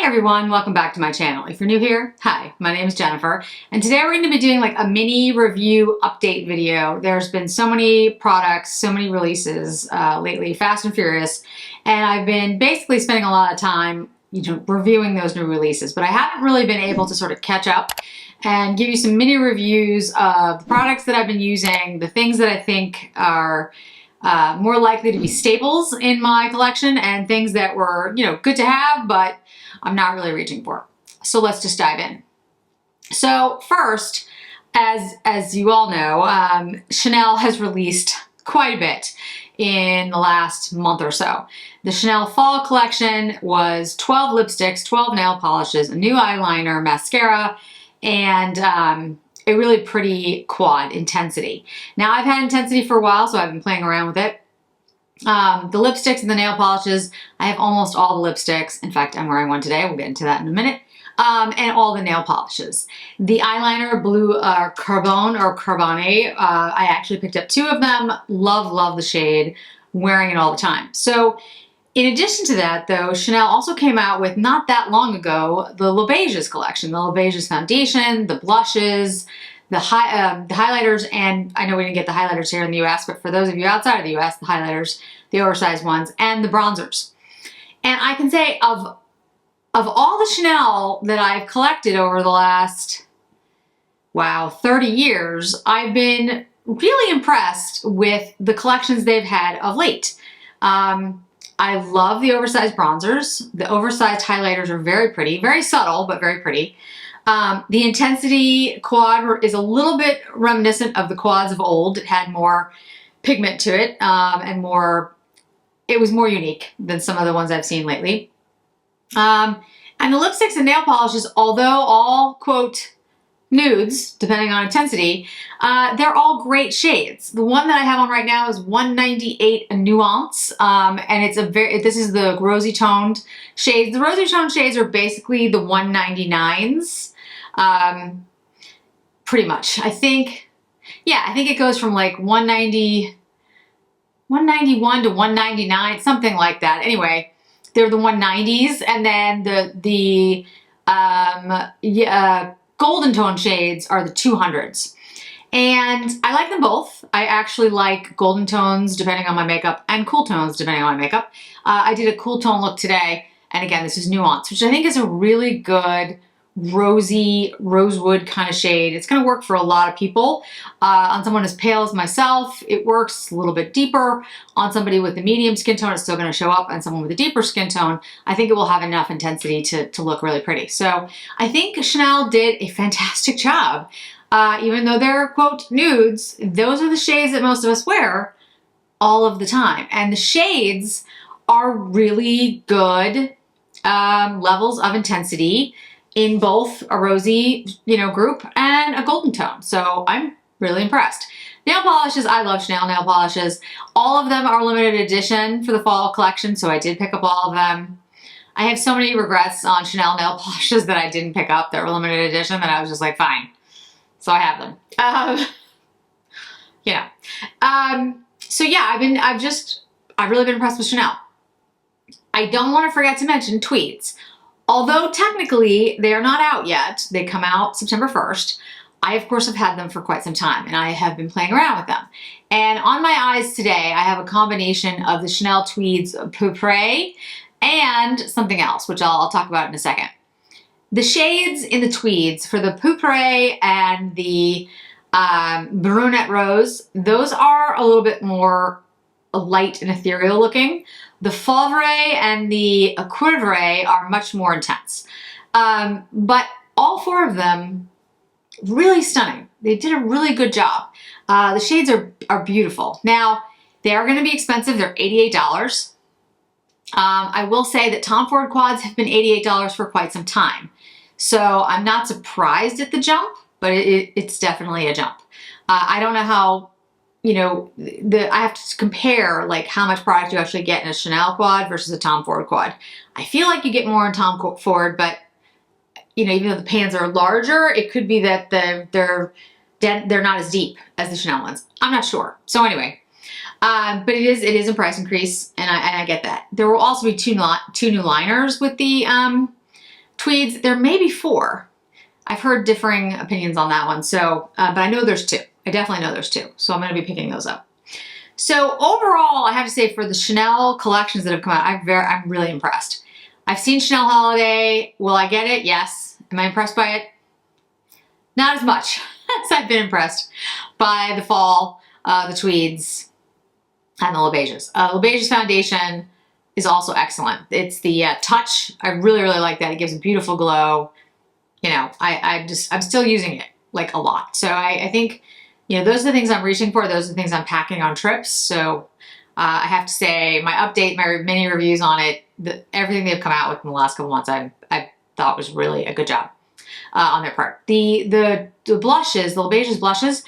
everyone, welcome back to my channel. If you're new here, hi, my name is Jennifer, and today we're going to be doing like a mini review update video. There's been so many products, so many releases lately, fast and furious, and I've been basically spending a lot of time, reviewing those new releases, but I haven't really been able to sort of catch up and give you some mini reviews of the products that I've been using, the things that I think are more likely to be staples in my collection, and things that were, good to have, but I'm not really reaching for. So let's just dive in. So first, as you all know, Chanel has released quite a bit in the last month or so. The Chanel Fall collection was 12 lipsticks, 12 nail polishes, a new eyeliner, mascara, and a really pretty quad intensity. Now I've had intensity for a while, so I've been playing around with it. The lipsticks and the nail polishes, I have almost all the lipsticks. In fact, I'm wearing one today. We'll get into that in a minute. And all the nail polishes. The eyeliner, Blue Carbone or Carbone, I actually picked up 2 of them. Love the shade. Wearing it all the time. So in addition to that, though, Chanel also came out with, not that long ago, the Le Beiges collection. The Le Beiges foundation, the blushes, the highlighters, and I know we didn't get the highlighters here in the US, but for those of you outside of the US, the highlighters, the oversized ones, and the bronzers. And I can say of all the Chanel that I've collected over the last, 30 years, I've been really impressed with the collections they've had of late. I love the oversized bronzers. The oversized highlighters are very pretty, very subtle, but very pretty. The intensity quad is a little bit reminiscent of the quads of old. It had more pigment to it, and it was more unique than some of the ones I've seen lately. And the lipsticks and nail polishes, although all, quote, nudes, depending on intensity, they're all great shades. The one that I have on right now is 198 Nuance, and this is the rosy toned shades. The rosy toned shades are basically the 199s, pretty much. I think it goes from like 191 to 199, something like that. Anyway, they're the 190s, and then the golden tone shades are the 200s. And I like them both. I actually like golden tones depending on my makeup and cool tones depending on my makeup. I did a cool tone look today, and again, this is Nuance, which I think is a really good rosy, rosewood kind of shade. It's going to work for a lot of people. On someone as pale as myself, it works a little bit deeper. On somebody with a medium skin tone, it's still going to show up, and someone with a deeper skin tone, I think it will have enough intensity to look really pretty. So I think Chanel did a fantastic job. Even though they're, quote, nudes, those are the shades that most of us wear all of the time. And the shades are really good levels of intensity in both a rosy, group and a golden tone. So I'm really impressed. Nail polishes, I love Chanel nail polishes. All of them are limited edition for the fall collection, so I did pick up all of them. I have so many regrets on Chanel nail polishes that I didn't pick up that were limited edition that I was just like, fine. So I have them. So yeah, I've really been impressed with Chanel. I don't want to forget to mention tweeds. Although technically they are not out yet, they come out September 1st. I, of course, have had them for quite some time, and I have been playing around with them. And on my eyes today, I have a combination of the Chanel tweeds Pourpre and something else, which I'll talk about in a second. The shades in the tweeds for the Pourpre and the Brunette Rose, those are a little bit more light and ethereal looking. The Fauvre and the Cuivre are much more intense. But all 4 of them, really stunning. They did a really good job. The shades are beautiful. Now, they are going to be expensive. They're $88. I will say that Tom Ford quads have been $88 for quite some time. So I'm not surprised at the jump, but it's definitely a jump. I don't know how, I have to compare like how much product you actually get in a Chanel quad versus a Tom Ford quad. I feel like you get more in Tom Ford, but even though the pans are larger, it could be that they're not as deep as the Chanel ones. I'm not sure. So anyway, but it is a price increase, and I get that. There will also be two new liners with the tweeds, there may be 4. I've heard differing opinions on that one. So, but I know there's 2. I definitely know there's 2. So I'm going to be picking those up. So overall, I have to say for the Chanel collections that have come out, I'm really impressed. I've seen Chanel Holiday. Will I get it? Yes. Am I impressed by it? Not as much as I've been impressed by the fall, the tweeds, and the Le Beiges. Le Beiges Foundation is also excellent. It's the touch. I really, really like that. It gives a beautiful glow. You know, I'm still using it like a lot. So I think, you know, those are the things I'm reaching for. Those are the things I'm packing on trips. So I have to say my update, my mini reviews on it, everything they've come out with in the last couple months, I thought was really a good job on their part. The blushes, the Le Beiges blushes,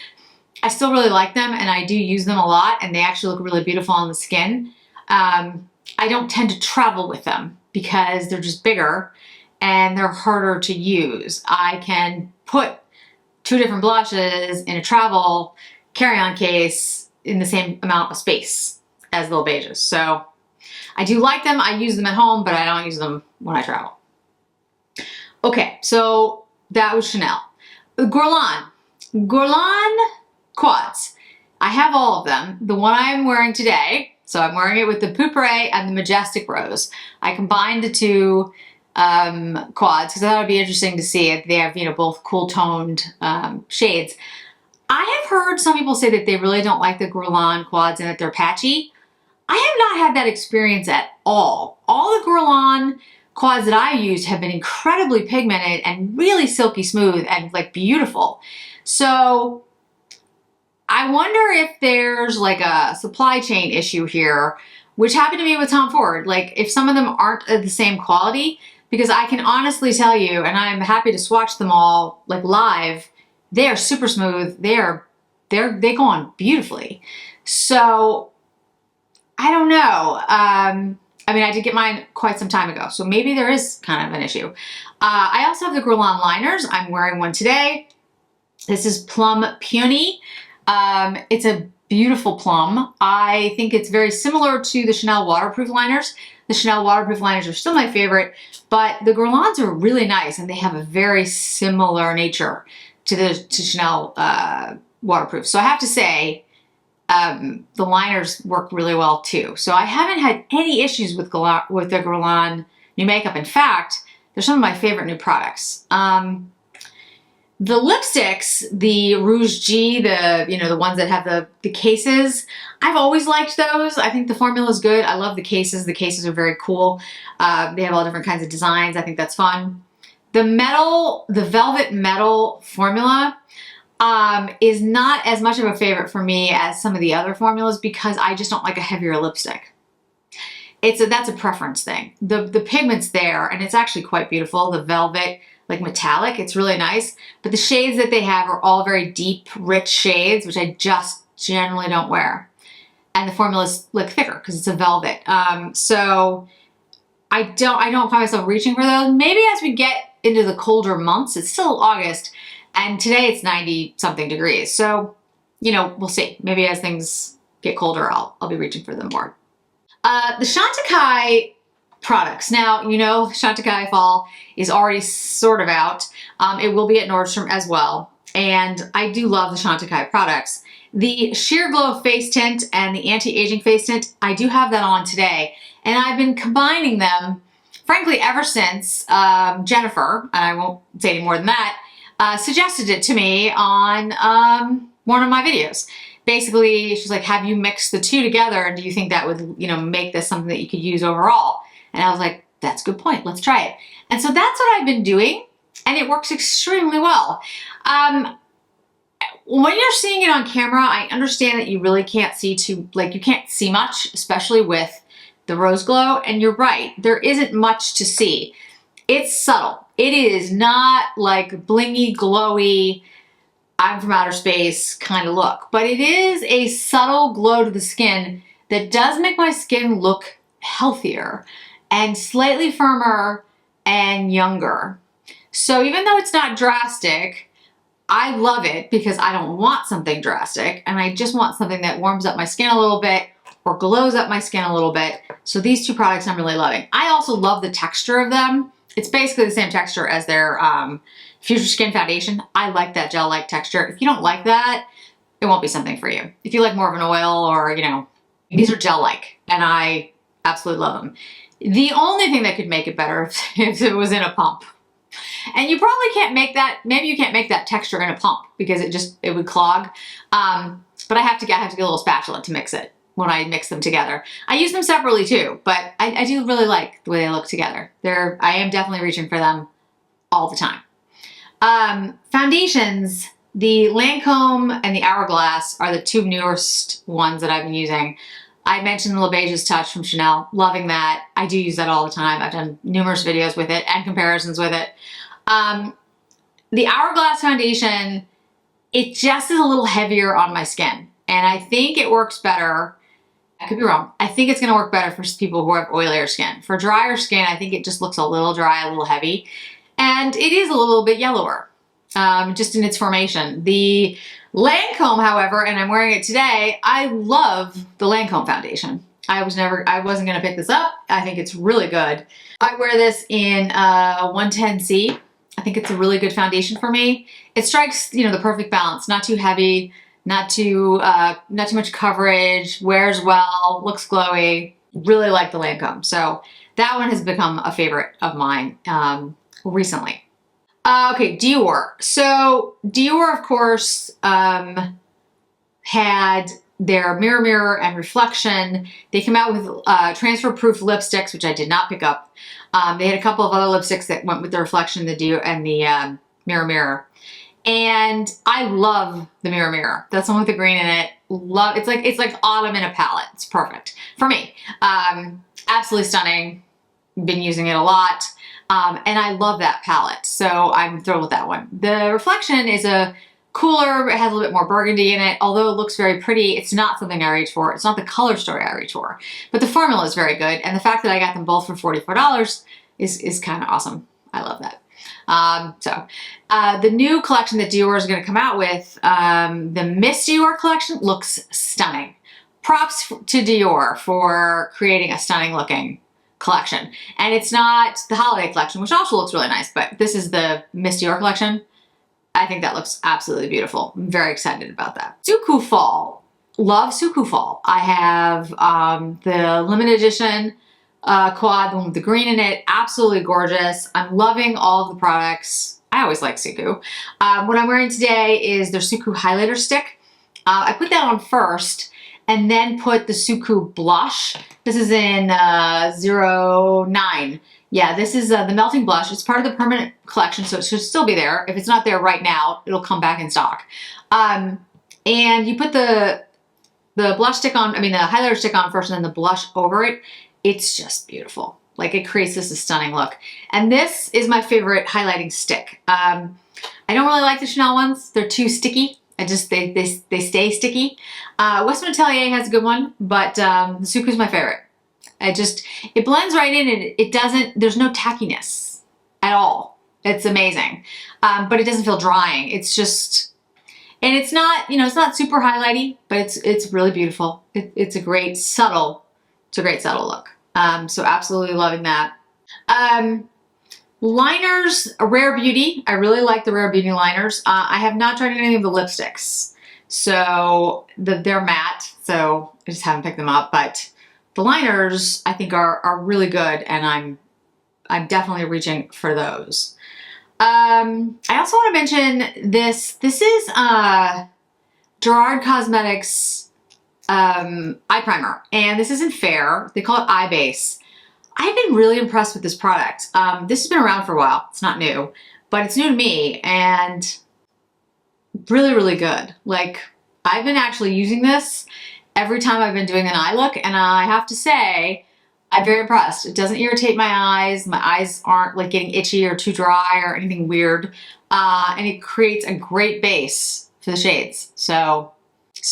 I still really like them and I do use them a lot and they actually look really beautiful on the skin. I don't tend to travel with them because they're just bigger and they're harder to use. I can put 2 different blushes in a travel carry-on case in the same amount of space as the Le Beiges. So I do like them. I use them at home, but I don't use them when I travel. Okay, so that was Chanel. Guerlain quads. I have all of them. The one I'm wearing today, so I'm wearing it with the Pourpre and the Majestic Rose. I combined the 2 quads because I thought it'd be interesting to see if they have, you know, both cool toned shades. I have heard some people say that they really don't like the Guerlain quads and that they're patchy. I have not had that experience at all. All the Guerlain quads that I used have been incredibly pigmented and really silky smooth and like beautiful. So I wonder if there's like a supply chain issue here, which happened to me with Tom Ford. Like if some of them aren't of the same quality, because I can honestly tell you, and I'm happy to swatch them all like live, they are super smooth. They go on beautifully. So I don't know. I mean, I did get mine quite some time ago, so maybe there is kind of an issue. I also have the Guerlain liners. I'm wearing one today. This is Plum Peony. It's a beautiful plum. I think it's very similar to the Chanel waterproof liners. The Chanel waterproof liners are still my favorite, but the Guerlains are really nice and they have a very similar nature to Chanel waterproof. So I have to say, the liners work really well too. So I haven't had any issues with the Guerlain new makeup. In fact, they're some of my favorite new products. The lipsticks, the Rouge G, the ones that have the cases, I've always liked those. I think the formula is good. I love the cases. The cases are very cool. They have all different kinds of designs. I think that's fun. The velvet metal formula is not as much of a favorite for me as some of the other formulas because I just don't like a heavier lipstick. That's a preference thing. The pigment's there and it's actually quite beautiful. The velvet, like metallic, it's really nice. But the shades that they have are all very deep, rich shades, which I just generally don't wear. And the formula's like thicker because it's a velvet. So I don't find myself reaching for those. Maybe as we get into the colder months, it's still August, and today it's 90 something degrees. So, you know, we'll see. Maybe as things get colder, I'll be reaching for them more. The Chantecaille products. Now, you know, Chantecaille fall is already sort of out. It will be at Nordstrom as well. And I do love the Chantecaille products. The Sheer Glow face tint and the anti-aging face tint, I do have that on today. And I've been combining them, frankly, ever since Jennifer, and I won't say any more than that, suggested it to me on one of my videos. Basically, she's like, have you mixed the 2 together? And do you think that would, you know, make this something that you could use overall? And I was like, that's a good point. Let's try it. And so that's what I've been doing. And it works extremely well. When you're seeing it on camera, I understand that you really can't see you can't see much, especially with the rose glow. And you're right, there isn't much to see. It's subtle. It is not like blingy, glowy, I'm from outer space kind of look, but it is a subtle glow to the skin that does make my skin look healthier and slightly firmer and younger. So even though it's not drastic, I love it because I don't want something drastic and I just want something that warms up my skin a little bit or glows up my skin a little bit. So these 2 products I'm really loving. I also love the texture of them. it's basically the same texture as their Future Skin Foundation. I like that gel-like texture. If you don't like that, it won't be something for you. If you like more of an oil or, you know, these are gel-like, and I absolutely love them. The only thing that could make it better if it was in a pump. And you probably can't make that, maybe you can't make that texture in a pump because it would clog. But I have to get a little spatula to mix it when I mix them together. I use them separately too, but I do really like the way they look together. I am definitely reaching for them all the time. Foundations, the Lancome and the Hourglass are the two newest ones that I've been using. I mentioned the La Beige's Touch from Chanel, loving that. I do use that all the time. I've done numerous videos with it and comparisons with it. The Hourglass foundation, it just is a little heavier on my skin, and I think it works better. I could be wrong. I think it's going to work better for people who have oilier skin. For drier skin, I think it just looks a little dry, a little heavy, and it is a little bit yellower, just in its formation. The Lancome, however, and I'm wearing it today, I love the Lancome foundation. I wasn't going to pick this up. I think it's really good. I wear this in 110C. I think it's a really good foundation for me. It strikes, you know, the perfect balance. Not too heavy, not too much coverage, wears well, looks glowy. Really like the Lancome. So that one has become a favorite of mine recently. Okay, Dior. So Dior, of course, had their Mirror and Reflection. They came out with transfer-proof lipsticks, which I did not pick up. They had a couple of other lipsticks that went with the Reflection, the Dior, and the Mirror. And I love the Mirror. That's the one with the green in it. It's like autumn in a palette. It's perfect for me. Absolutely stunning. Been using it a lot. And I love that palette, so I'm thrilled with that one. The Reflection is a cooler, it has a little bit more burgundy in it. Although it looks very pretty, it's not something I reach for. It's not the color story I reach for. But the formula is very good, and the fact that I got them both for $44 is kind of awesome. I love that. The new collection that Dior is going to come out with, the Miss Dior collection, looks stunning. Props to Dior for creating a stunning looking collection. And it's not the holiday collection, which also looks really nice, but this is the Miss Dior collection. I think that looks absolutely beautiful. I'm very excited about that. Suku Fall. Love Suku Fall. I have the limited edition quad, the one with the green in it. Absolutely gorgeous. I'm loving all of the products. I always like Suku. What I'm wearing today is their Suku highlighter stick. I put that on first and then put the Suku blush. This is in 09. Yeah, this is the melting blush. It's part of the permanent collection, so it should still be there. If it's not there right now, it'll come back in stock. And you put the blush stick on, the highlighter stick on first and then the blush over it. It's just beautiful. Like, it creates this stunning look. And this is my favorite highlighting stick. I don't really like the Chanel ones. They're too sticky. They stay sticky. Western Atelier has a good one, but the Suku is my favorite. It blends right in, and there's no tackiness at all. It's amazing. But it doesn't feel drying. It's just, and it's not, it's not super highlighty, but it's really beautiful. It's a great subtle look. So absolutely loving that. Liners, Rare Beauty. I really like the Rare Beauty liners. I have not tried any of the lipsticks. So they're matte, so I just haven't picked them up, but the liners I think are really good, and I'm definitely reaching for those. I also want to mention this. This is Gerard Cosmetics eye primer, and this is in Fair. They call it Eye Base. I've been really impressed with this product. This has been around for a while. It's not new, but it's new to me, and really, really good. Like, I've been actually using this every time I've been doing an eye look, and I have to say, I'm very impressed. It doesn't irritate my eyes. My eyes aren't like getting itchy or too dry or anything weird. And it creates a great base for the shades. So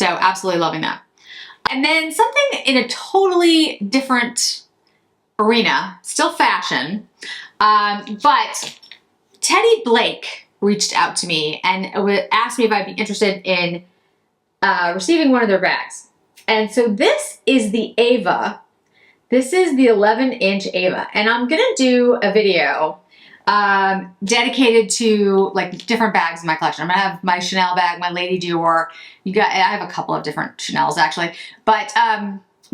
absolutely loving that. And then something in a totally different arena, still fashion, but Teddy Blake reached out to me and asked me if I'd be interested in receiving one of their bags. And so this is the Ava. This is the 11-inch Ava, and I'm gonna do a video dedicated to like different bags in my collection. I'm gonna have my Chanel bag, my Lady Dior. I have a couple of different Chanels actually, but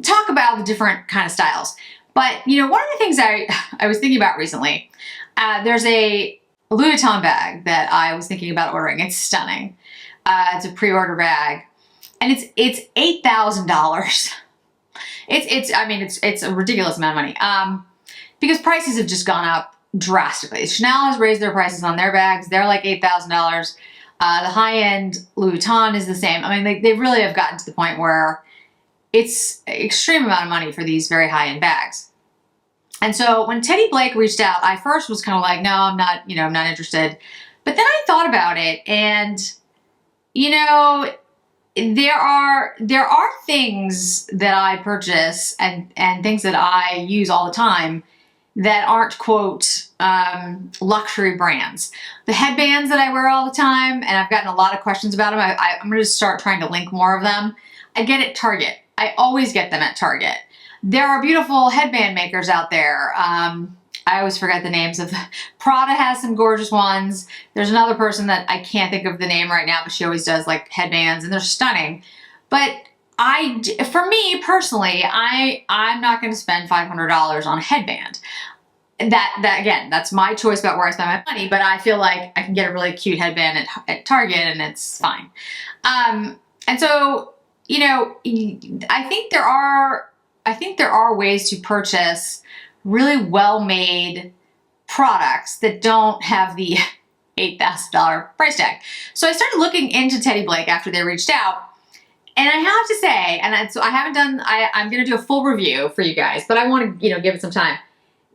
talk about the different kind of styles. But you know, one of the things I was thinking about recently, there's a Louis Vuitton bag that I was thinking about ordering. It's stunning. It's a pre-order bag, and it's $8,000. It's a ridiculous amount of money. Because prices have just gone up drastically. Chanel has raised their prices on their bags. They're like $8,000. The high-end Louis Vuitton is the same. I mean, they really have gotten to the point where it's an extreme amount of money for these very high-end bags. And so when Teddy Blake reached out, I first was kind of like, no, I'm not interested. But then I thought about it, and you know, there are things that I purchase and things that I use all the time that aren't, quote, luxury brands. The headbands that I wear all the time, and I've gotten a lot of questions about them, I'm going to start trying to link more of them. I get at Target. I always get them at Target. There are beautiful headband makers out there. I always forget the names of them. Prada has some gorgeous ones. There's another person that I can't think of the name right now, but she always does like headbands, and they're stunning. But for me personally, I'm not going to spend $500 on a headband. That again, that's my choice about where I spend my money, but I feel like I can get a really cute headband at Target and it's fine. And so, you know, I think there are ways to purchase really well-made products that don't have the $8,000 price tag. So I started looking into Teddy Blake after they reached out. And I have to say, so I haven't done, I'm going to do a full review for you guys, but I want to, give it some time.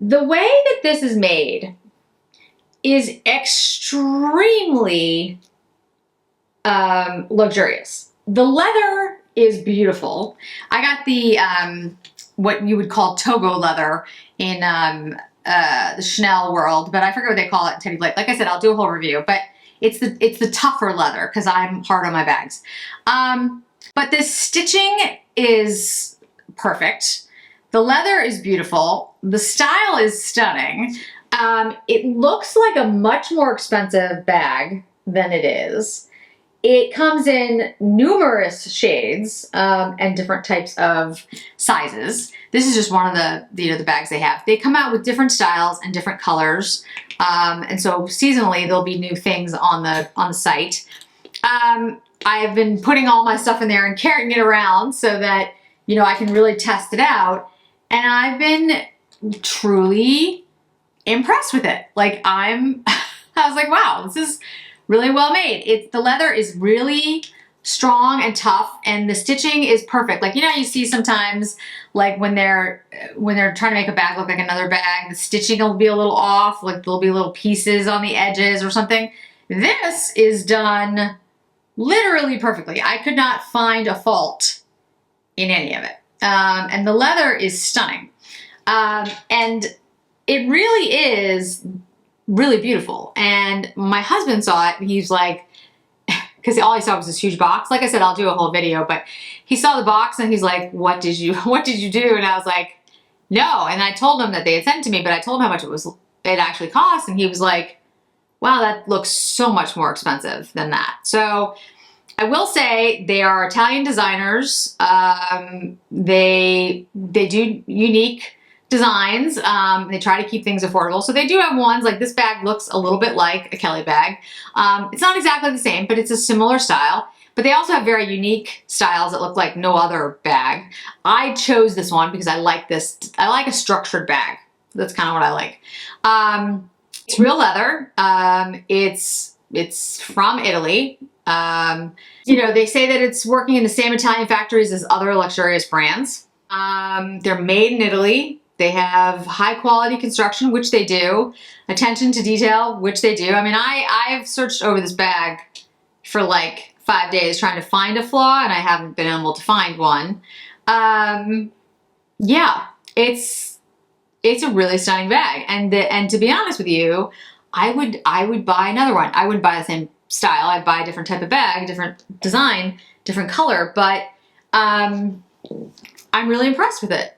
The way that this is made is extremely luxurious. The leather is beautiful. I got the, what you would call Togo leather in the Chanel world, but I forget what they call it in Teddy Blake. Like I said, I'll do a whole review, but it's the tougher leather because I'm hard on my bags. But this stitching is perfect. The leather is beautiful. The style is stunning. It looks like a much more expensive bag than it is. It comes in numerous shades and different types of sizes. This is just one of the bags they have. They come out with different styles and different colors. And so seasonally, there'll be new things on the site. I've been putting all my stuff in there and carrying it around so that, I can really test it out. And I've been truly impressed with it. Like I was like, wow, this is really well made. The leather is really strong and tough, and the stitching is perfect. Like, you see sometimes, like when they're trying to make a bag look like another bag, the stitching will be a little off, like there'll be little pieces on the edges or something. This is done literally perfectly. I could not find a fault in any of it. And the leather is stunning. And it really is really beautiful. And my husband saw it and he's like, because all he saw was this huge box. Like I said, I'll do a whole video, but he saw the box and he's like, what did you do? And I was like, no. And I told him that they had sent it to me, but I told him how much it actually cost. And he was like, wow, that looks so much more expensive than that. So I will say they are Italian designers. They do unique designs. They try to keep things affordable. So they do have ones like this bag looks a little bit like a Kelly bag. It's not exactly the same, but it's a similar style. But they also have very unique styles that look like no other bag. I chose this one because I like this. I like a structured bag. That's kind of what I like. It's real leather. It's from Italy. They say that it's working in the same Italian factories as other luxurious brands. They're made in Italy. They have high quality construction, which they do. Attention to detail, which they do. I mean, I've searched over this bag for like 5 days trying to find a flaw, and I haven't been able to find one. Yeah, it's a really stunning bag. And to be honest with you, I would buy another one. I wouldn't buy the same style. I'd buy a different type of bag, different design, different color, but I'm really impressed with it.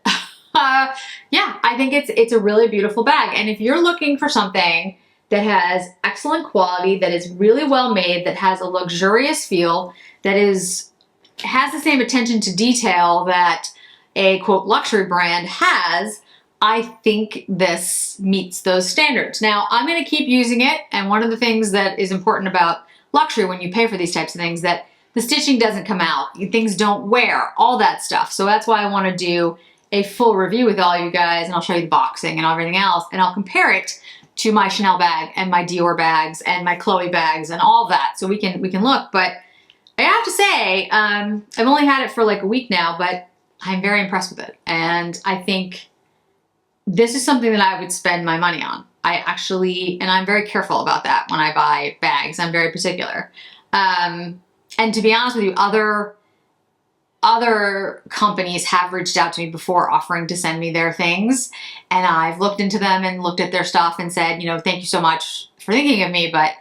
Yeah, I think it's a really beautiful bag. And if you're looking for something that has excellent quality, that is really well made, that has a luxurious feel, that has the same attention to detail that a quote luxury brand has, I think this meets those standards. Now, I'm going to keep using it, and one of the things that is important about luxury when you pay for these types of things, that the stitching doesn't come out, things don't wear, all that stuff. So that's why I want to do a full review with all you guys, and I'll show you the boxing and everything else, and I'll compare it to my Chanel bag and my Dior bags and my Chloe bags and all that, so we can look. But I have to say, I've only had it for like a week now, but I'm very impressed with it. And I think this is something that I would spend my money on. And I'm very careful about that when I buy bags. I'm very particular. And to be honest with you, other companies have reached out to me before offering to send me their things. And I've looked into them and looked at their stuff and said, you know, thank you so much for thinking of me, but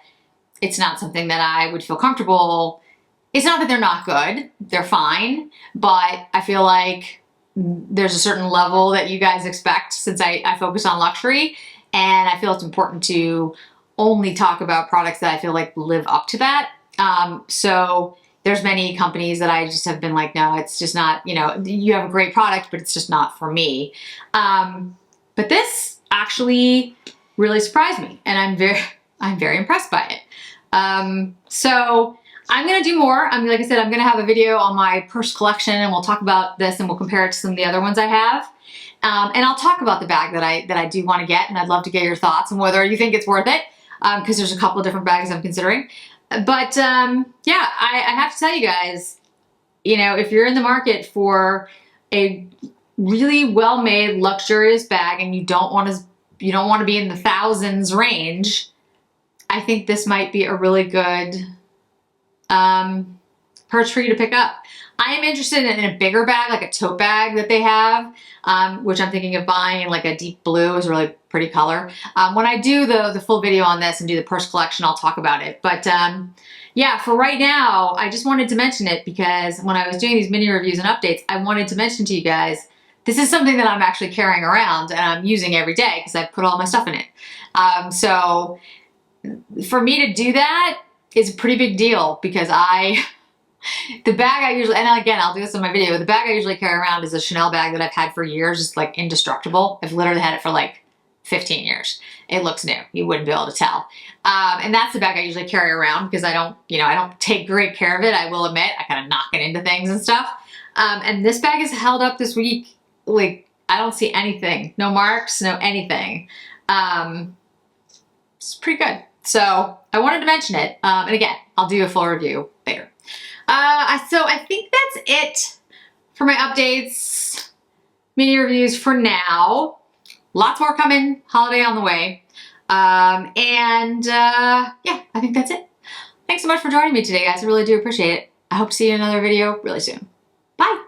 it's not something that I would feel comfortable. It's not that they're not good, they're fine, but I feel like there's a certain level that you guys expect since I focus on luxury, and I feel it's important to only talk about products that I feel like live up to that. So there's many companies that I just have been like, no, it's just not, you know, you have a great product, but it's just not for me. But this actually really surprised me, and I'm very impressed by it. So I'm going to do more. Like I said, I'm going to have a video on my purse collection, and we'll talk about this and we'll compare it to some of the other ones I have. And I'll talk about the bag that I do want to get, and I'd love to get your thoughts on whether you think it's worth it, because there's a couple of different bags I'm considering. But yeah, I have to tell you guys, you know, if you're in the market for a really well-made, luxurious bag and you don't want to be in the thousands range, I think this might be a really good purse for you to pick up. I am interested in a bigger bag, like a tote bag that they have, which I'm thinking of buying. Like a deep blue is a really pretty color. When I do the full video on this and do the purse collection, I'll talk about it. But yeah, for right now, I just wanted to mention it because when I was doing these mini reviews and updates, I wanted to mention to you guys, this is something that I'm actually carrying around and I'm using every day because I put all my stuff in it. So for me to do that is a pretty big deal because the bag I usually, and again, I'll do this in my video, the bag I usually carry around is a Chanel bag that I've had for years. It's like indestructible. I've literally had it for like 15 years. It looks new. You wouldn't be able to tell. And that's the bag I usually carry around because I don't take great care of it. I will admit, I kind of knock it into things and stuff. And this bag is held up this week. Like, I don't see anything. No marks, no anything. It's pretty good. So I wanted to mention it. And again, I'll do a full review later. So I think that's it for my updates, mini reviews for now. Lots more coming, holiday on the way. Yeah, I think that's it. Thanks so much for joining me today, guys. I really do appreciate it. I hope to see you in another video really soon. Bye.